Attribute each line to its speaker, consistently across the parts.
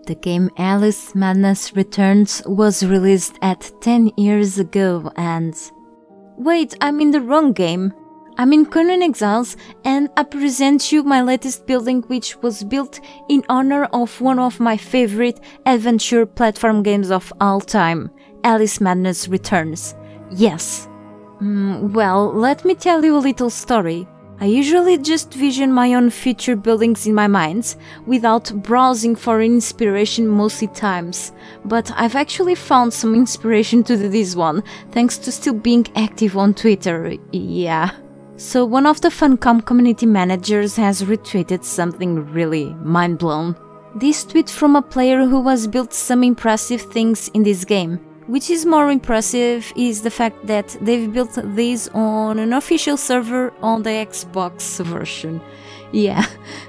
Speaker 1: The game Alice Madness Returns was released at 10 years ago and... Wait, I'm in the wrong game. I'm in CONAN EXILES and I present you my latest building, which was built in honor of one of my favorite adventure platform games of all time, Alice Madness Returns. Yes. Well, let me tell you a little story. I usually just vision my own future buildings in my mind, without browsing for inspiration mostly times, but I've actually found some inspiration to do this one, thanks to still being active on Twitter, yeah. So one of the Funcom community managers has retweeted something really mind-blown. This tweet from a player who has built some impressive things in this game. Which is more impressive is the fact that they've built this on an official server on the Xbox version. Yeah,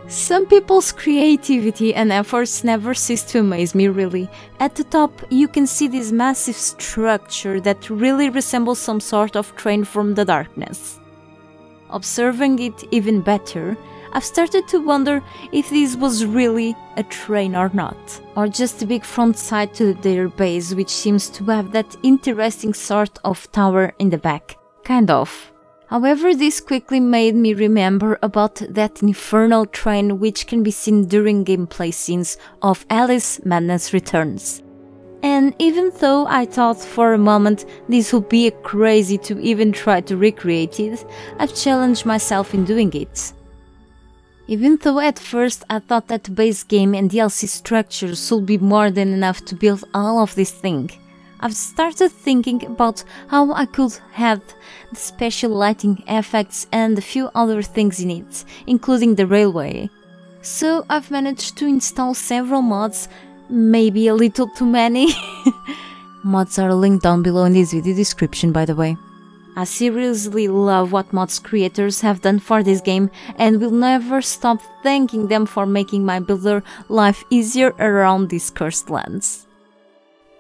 Speaker 1: some people's creativity and efforts never cease to amaze me, really. At the top you can see this massive structure that really resembles some sort of train from the darkness. Observing it even better, I've started to wonder if this was really a train or not, or just a big front side to their base, which seems to have that interesting sort of tower in the back. Kind of. However, this quickly made me remember about that infernal train which can be seen during gameplay scenes of Alice Madness Returns. And even though I thought for a moment this would be crazy to even try to recreate it, I've challenged myself in doing it. Even though at first I thought that the base game and DLC structures should be more than enough to build all of this thing, I've started thinking about how I could add the special lighting effects and a few other things in it, including the railway. So I've managed to install several mods, maybe a little too many. Mods are linked down below in this video description, by the way. I seriously love what mods creators have done for this game and will never stop thanking them for making my builder life easier around these cursed lands.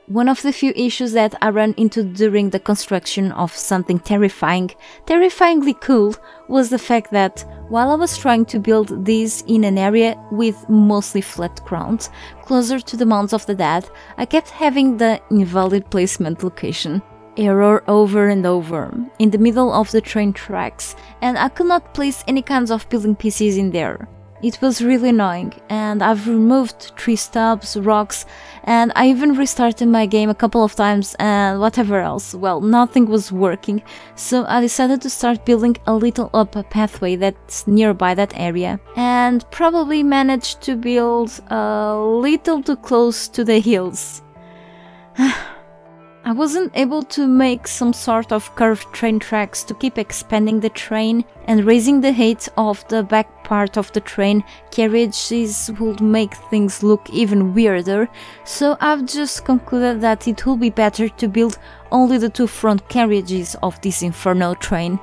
Speaker 1: One of the few issues that I ran into during the construction of something terrifyingly cool, was the fact that while I was trying to build this in an area with mostly flat ground, closer to the Mounds of the Dead, I kept having the invalid placement location error over and over, in the middle of the train tracks, and I could not place any kinds of building pieces in there. It was really annoying, and I've removed tree stubs, rocks, and I even restarted my game a couple of times and whatever else. Well, nothing was working, so I decided to start building a little up a pathway that's nearby that area, and probably managed to build a little too close to the hills. I wasn't able to make some sort of curved train tracks to keep expanding the train, and raising the height of the back part of the train carriages would make things look even weirder, so I've just concluded that it would be better to build only the two front carriages of this infernal train,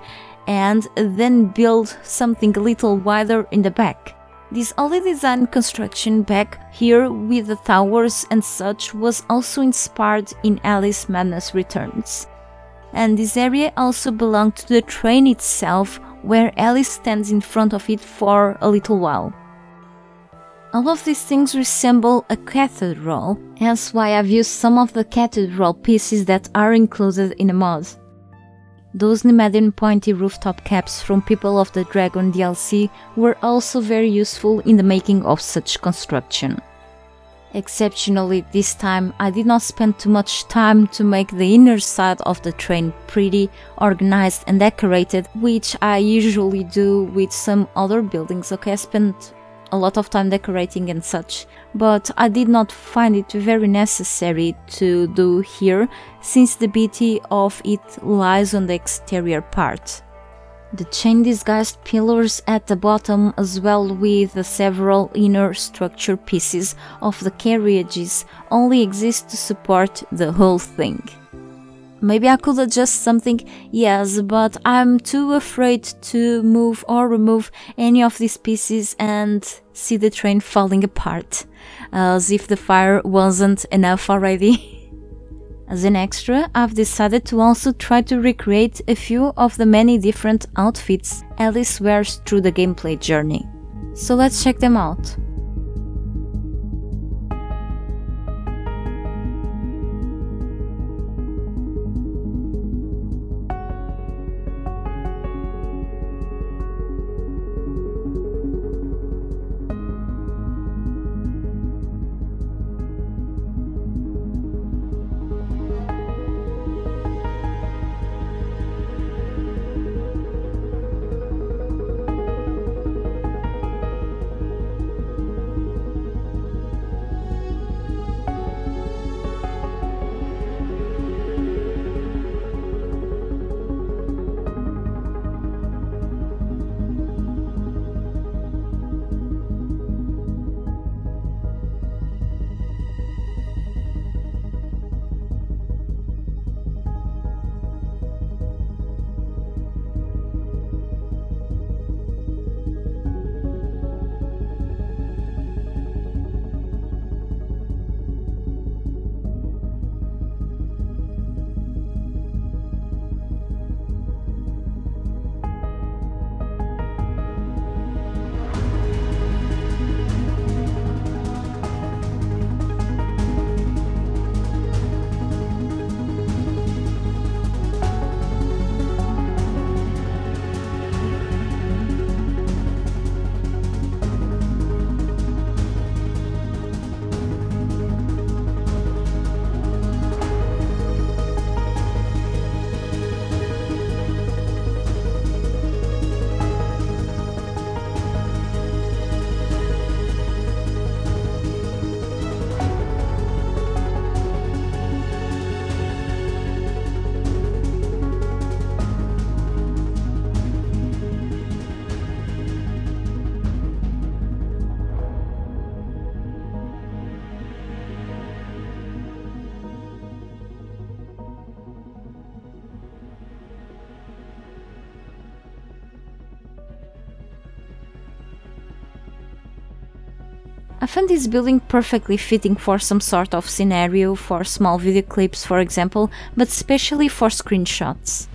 Speaker 1: and then build something a little wider in the back. This early design construction back here with the towers and such was also inspired in Alice Madness Returns. And this area also belonged to the train itself, where Alice stands in front of it for a little while. All of these things resemble a cathedral, hence why I've used some of the cathedral pieces that are included in a mod. Those Nemedian pointy rooftop caps from People of the Dragon DLC were also very useful in the making of such construction. Exceptionally, this time I did not spend too much time to make the inner side of the train pretty, organized and decorated, which I usually do with some other buildings. Okay, I spent a lot of time decorating and such, but I did not find it very necessary to do here, since the beauty of it lies on the exterior part. The chain disguised pillars at the bottom, as well with the several inner structure pieces of the carriages, only exist to support the whole thing. Maybe I could adjust something, yes, but I'm too afraid to move or remove any of these pieces and see the train falling apart, as if the fire wasn't enough already. As an extra, I've decided to also try to recreate a few of the many different outfits Alice wears through the gameplay journey. So let's check them out. I found this building perfectly fitting for some sort of scenario, for small video clips for example, but especially for screenshots.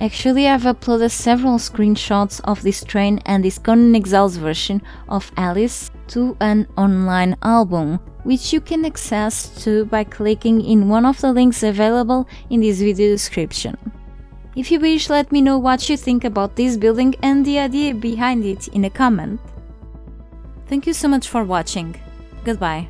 Speaker 1: Actually, I've uploaded several screenshots of this train and this Conan Exiles version of Alice to an online album, which you can access to by clicking in one of the links available in this video description. If you wish, let me know what you think about this building and the idea behind it in a comment. Thank you so much for watching. Goodbye.